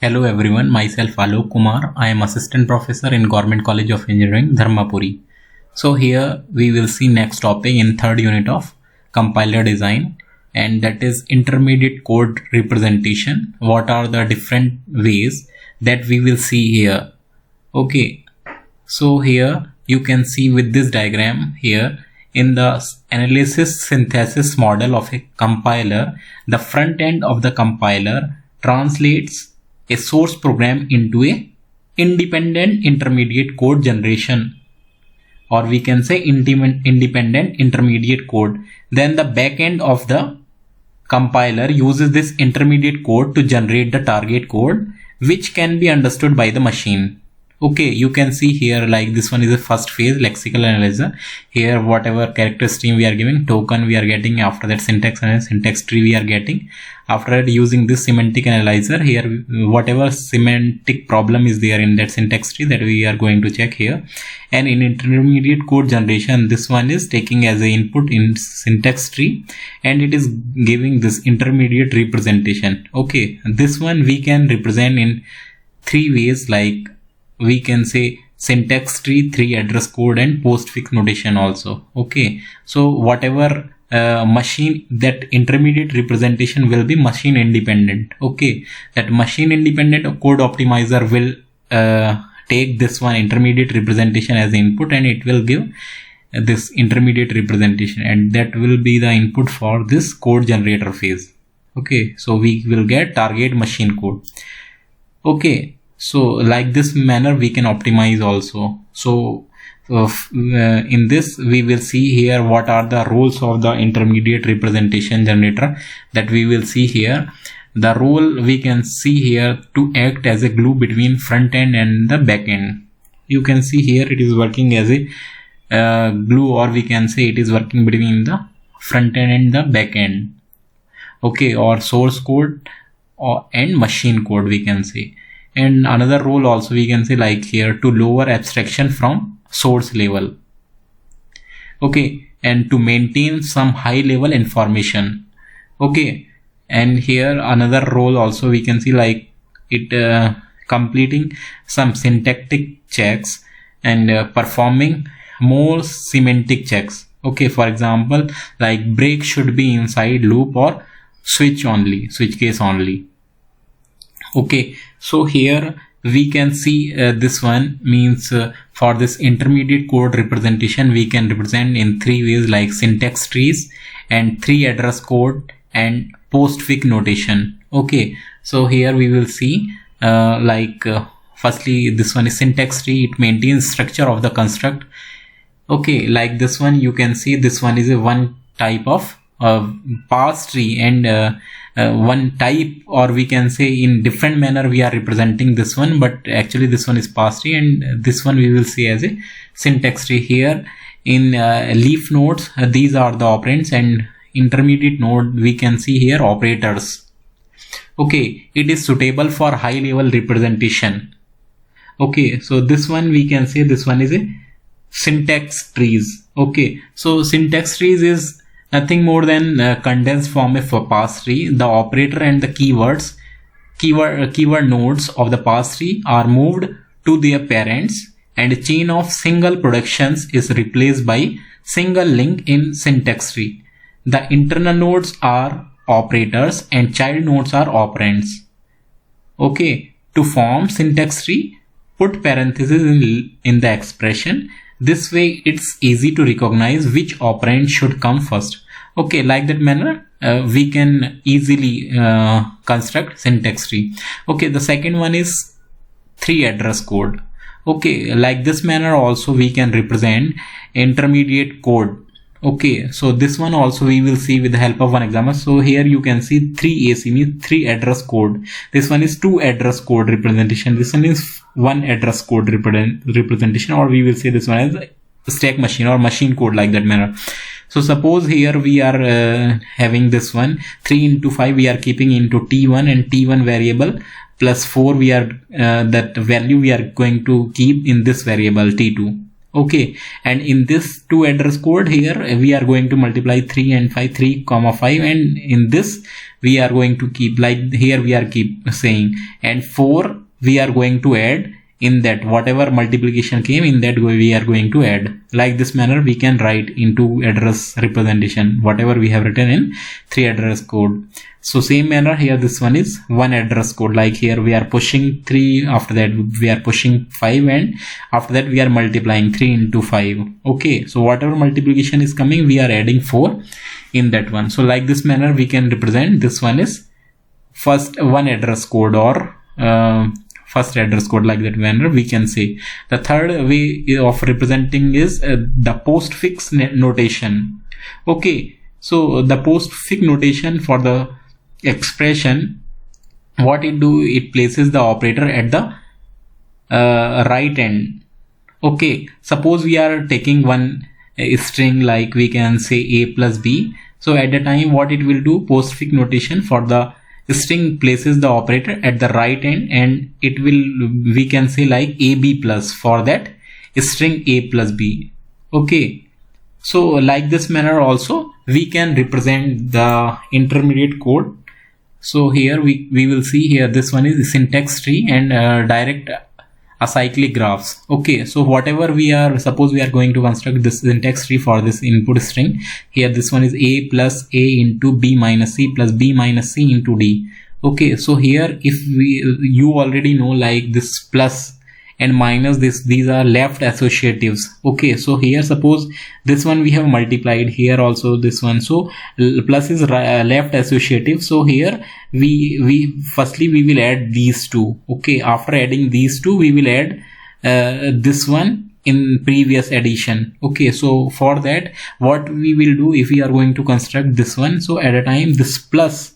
Hello everyone, myself Alok Kumar. I am Assistant Professor in Government College of Engineering, Dharmapuri. So here we will see next topic in third unit of compiler design, and that is intermediate code representation. What are the different ways that we will see here? Okay, so here you can see with this diagram here in the analysis synthesis model of a compiler, the front end of the compiler translates a source program into a independent intermediate code generation, or we can say independent intermediate code. Then the backend of the compiler uses this intermediate code to generate the target code, which can be understood by the machine. Okay, you can see here like this one is the first phase lexical analyzer. Here whatever character stream we are giving, token we are getting, after that syntax and syntax tree we are getting. After that, using this semantic analyzer, here whatever semantic problem is there in that syntax tree, that we are going to check here. And in intermediate code generation, this one is taking as a input in syntax tree, and it is giving this intermediate representation. Okay, this one we can represent in three ways, like we can say syntax tree, 3 address code, and postfix notation also. Okay, so whatever machine, that intermediate representation will be machine independent. Okay, that machine independent code optimizer will take this one intermediate representation as input, and it will give this intermediate representation, and that will be the input for this code generator phase. Okay, so we will get target machine code. Okay, so like this manner we can optimize also. So in this we will see here what are the roles of the intermediate representation generator, that we will see here. The role we can see here to act as a glue between front end and the back end. You can see here it is working as a glue, or we can say it is working between the front end and the back end. Okay, or source code and machine code we can say. And another role also we can say, like here, to lower abstraction from source level. Okay, and to maintain some high level information. Okay, and here another role also we can see, like it completing some syntactic checks and performing more semantic checks. Okay, for example, like break should be inside loop or switch case only. Okay, so here we can see this one means for this intermediate code representation we can represent in three ways, like syntax trees and 3 address code and postfix notation. Okay, so here we will see firstly this one is syntax tree. It maintains structure of the construct. Okay, like this one you can see this one is a one type of parse tree, and one type, or we can say in different manner we are representing this one, but actually this one is parse tree, and this one we will see as a syntax tree. Here in leaf nodes, these are the operands, and intermediate node we can see here operators. Okay, it is suitable for high level representation. Okay, so this one we can say this one is a syntax trees. Okay, so syntax trees is nothing more than condensed form of a parse tree. The operator and the keyword nodes of the parse tree are moved to their parents, and a chain of single productions is replaced by single link in syntax tree. The internal nodes are operators and child nodes are operands. Okay, to form syntax tree, put parentheses in the expression. This way it's easy to recognize which operand should come first. Okay, like that manner we can easily construct syntax tree. Okay, the second one is 3 address code. Okay, like this manner also we can represent intermediate code. Okay, so this one also we will see with the help of one example. So here you can see 3AC means 3 address code. This one is 2 address code representation. This one is 1 address code representation, or we will say this one as stack machine or machine code, like that manner. So suppose here we are having this one 3 into 5 we are keeping into T1, and T1 variable plus 4 we are that value we are going to keep in this variable T2. Okay, and in this two address code here we are going to multiply 3 and 5, 3 comma 5, and in this we are going to keep, like here we are keep saying, and 4 we are going to add in that whatever multiplication came, in that we are going to add. Like this manner we can write into address representation whatever we have written in 3 address code. So same manner here, this one is 1 address code, like here we are pushing 3, after that we are pushing 5, and after that we are multiplying 3 into 5. Okay, so whatever multiplication is coming we are adding 4 in that one. So like this manner we can represent this one is first 1 address code, or first address code, like that manner we can say. The third way of representing is the postfix notation. Okay, so the postfix notation for the expression, what it do, it places the operator at the right end. Okay, suppose we are taking one string, like we can say a plus b. So at the time what it will do, postfix notation for the string places the operator at the right end, and it will, we can say like ab plus for that string a plus b. Okay, so like this manner also we can represent the intermediate code. So here we will see here, this one is syntax tree and direct acyclic graphs. Okay, so whatever we are, suppose we are going to construct this syntax tree for this input string. Here this one is a plus a into b minus c plus b minus c into d. Okay, so here if you already know, like this plus and minus, these are left associatives. Okay, so here suppose this one we have multiplied, here also this one, so plus is left associative. So here we firstly we will add these two. Okay, after adding these two we will add this one in previous addition. Okay, so for that what we will do, if we are going to construct this one, so at a time this plus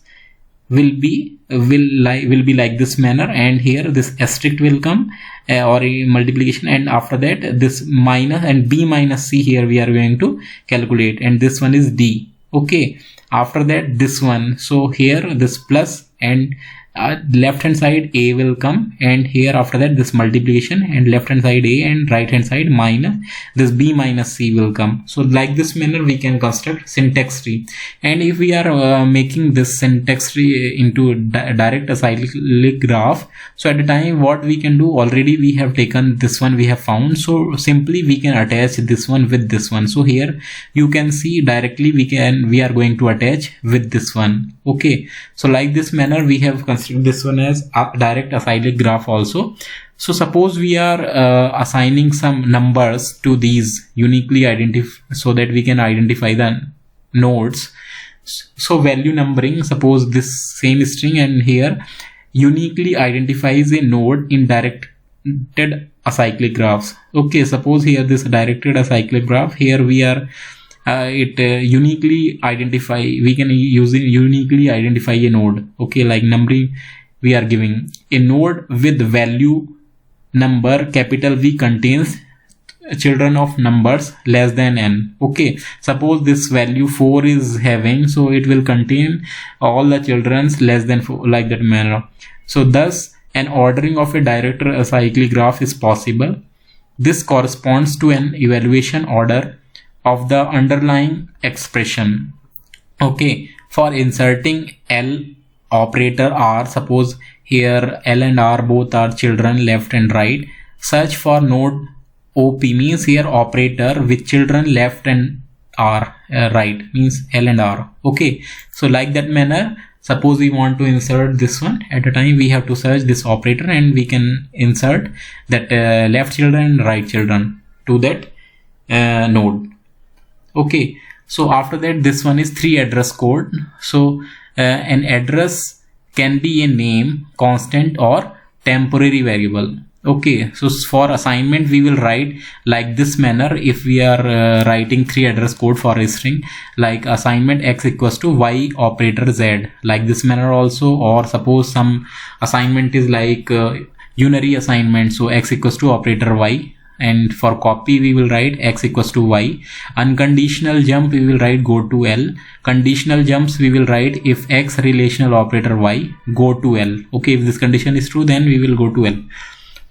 will be like this manner, and here this asterisk will come or a multiplication, and after that this minus and b minus c here we are going to calculate, and this one is d. Okay, after that this one, so here this plus and left hand side a will come, and here after that this multiplication and left hand side a and right hand side minus this b minus c will come. So like this manner we can construct syntax tree. And if we are making this syntax tree into direct acyclic graph, so at the time what we can do, already we have taken this one, we have found, so simply we can attach this one with this one. So here you can see directly we are going to attach with this one. Okay, so like this manner we have constructed this one as a direct acyclic graph also. So suppose we are assigning some numbers to these uniquely so that we can identify the nodes. So value numbering, suppose this same string and here uniquely identifies a node in directed acyclic graphs. Okay, suppose here this directed acyclic graph, here we are uniquely identify, we can uniquely identify a node. Okay, like numbering, we are giving a node with value number capital V contains children of numbers less than n. Okay, suppose this value 4 is having, so it will contain all the children's less than 4, like that manner. So thus an ordering of a directed acyclic graph is possible. This corresponds to an evaluation order of the underlying expression. Okay, for inserting L operator R, suppose here L and R both are children left and right, search for node OP, means here operator with children left and R right, means L and R. Okay, so like that manner, suppose we want to insert this one, at a time we have to search this operator and we can insert that left children, right children to that node. Okay, so after that this one is 3 address code. So an address can be a name, constant or temporary variable. Okay, so for assignment we will write like this manner. If we are writing 3 address code for a string, like assignment x equals to y operator z, like this manner also. Or suppose some assignment is like unary assignment, so x equals to operator y, and for copy we will write x equals to y. Unconditional jump we will write go to L. Conditional jumps we will write if x relational operator y, go to L. Okay, if this condition is true then we will go to L.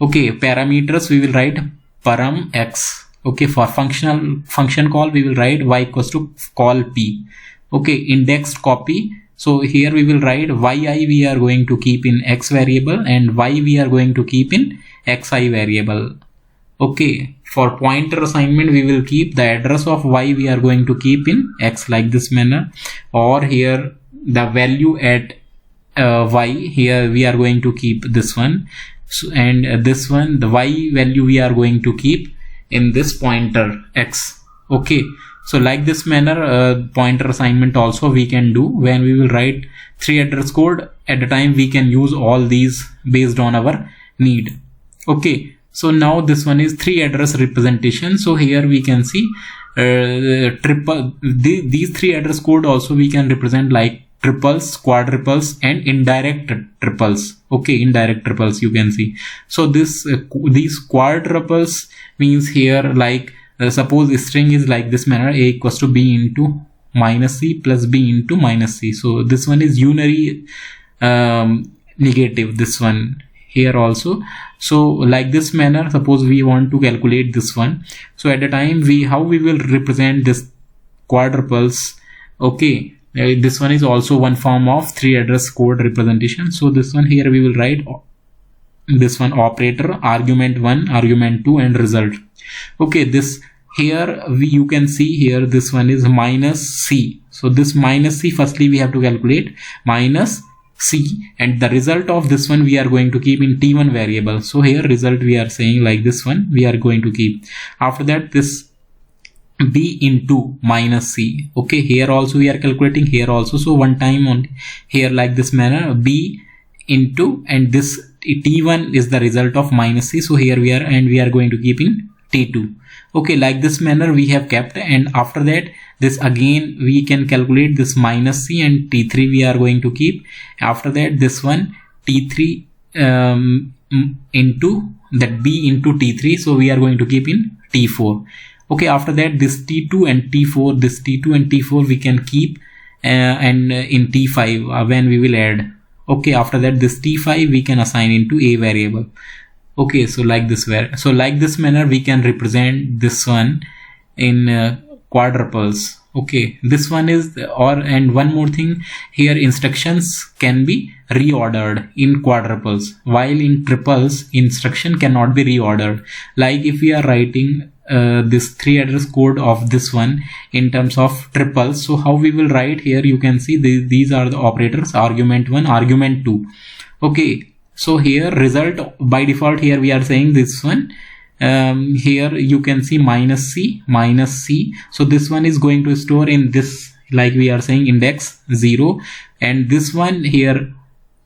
Okay, parameters we will write param x. Okay, for function call we will write y equals to call p. Okay, indexed copy. So here we will write yi we are going to keep in x variable and y we are going to keep in xi variable. Okay, for pointer assignment we will keep the address of y we are going to keep in x like this manner, or here the value at y, here we are going to keep this one. So, and this one, the y value we are going to keep in this pointer x. Okay, so like this manner pointer assignment also we can do. When we will write 3 address code at a time, we can use all these based on our need. Okay, so now this one is 3 address representation. So here we can see these 3 address code also we can represent like triples, quadruples and indirect triples. Okay, indirect triples you can see. So this these quadruples means here like suppose string is like this manner, a equals to b into minus c plus b into minus c. So this one is unary negative, this one here also. So like this manner, suppose we want to calculate this one. So at the time how we will represent this quadruples. Okay, this one is also one form of 3 address code representation. So this one here we will write this one operator, argument 1, argument 2 and result. Okay, this here you can see here this one is minus c. So this minus c, firstly we have to calculate minus c, and the result of this one we are going to keep in t1 variable. So here result we are saying like this one we are going to keep. After that this b into minus c. Okay, here also we are calculating, here also. So one time on here like this manner, b into, and this t1 is the result of minus c. So here we are, and we are going to keep in t2. Okay, like this manner we have kept, and after that this again we can calculate this minus c, and t3 we are going to keep. After that this one t3 into that b into t3, so we are going to keep in t4. Okay, after that this t2 and t4, this t2 and t4 we can keep and in t5 when we will add. Okay, after that this t5 we can assign into a variable. Okay, so like this like this manner we can represent this one in quadruples. Okay, this one is and one more thing here, instructions can be reordered in quadruples, while in triples instruction cannot be reordered. Like if we are writing this 3 address code of this one in terms of triples, so how we will write here, you can see these are the operators, argument 1, argument 2. Okay, so here result by default here we are saying this one, here you can see minus c. So this one is going to store in this, like we are saying index 0, and this one here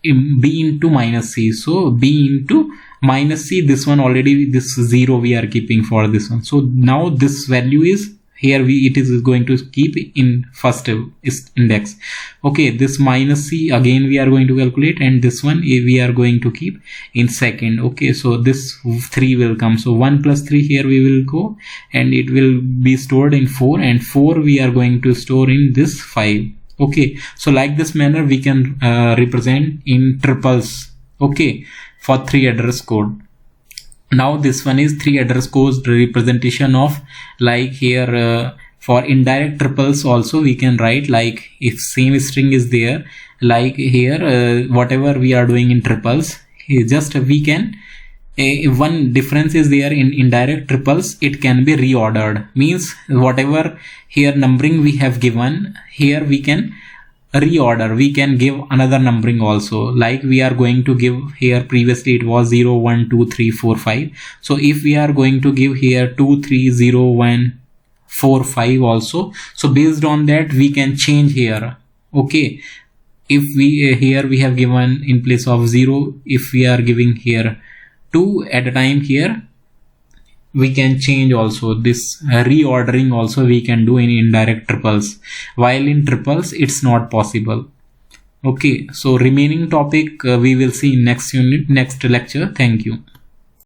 b into minus c. So b into minus c, this one already, this 0 we are keeping for this one. So now this value is here it is going to keep in first index. Okay, this minus c again we are going to calculate, and this one we are going to keep in second. Okay, so this 3 will come, so 1 plus 3 here we will go, and it will be stored in 4, and 4 we are going to store in this 5. Okay, so like this manner we can represent in triples. Okay, for 3 address code. Now this one is 3 address code representation of, like here for indirect triples also we can write, like if same string is there, like here whatever we are doing in triples, just we can one difference is there in indirect triples, it can be reordered. Means whatever here numbering we have given, here we can reorder, we can give another numbering also. Like we are going to give here, previously it was 0 1 2 3 4 5. So if we are going to give here 2 3 0 1 4 5 also, so based on that we can change here. Okay, if we here we have given in place of 0, if we are giving here 2 at a time, here we can change also. This reordering also we can do in indirect triples, while in triples it's not possible. Okay, so remaining topic we will see in next unit, next lecture. Thank you.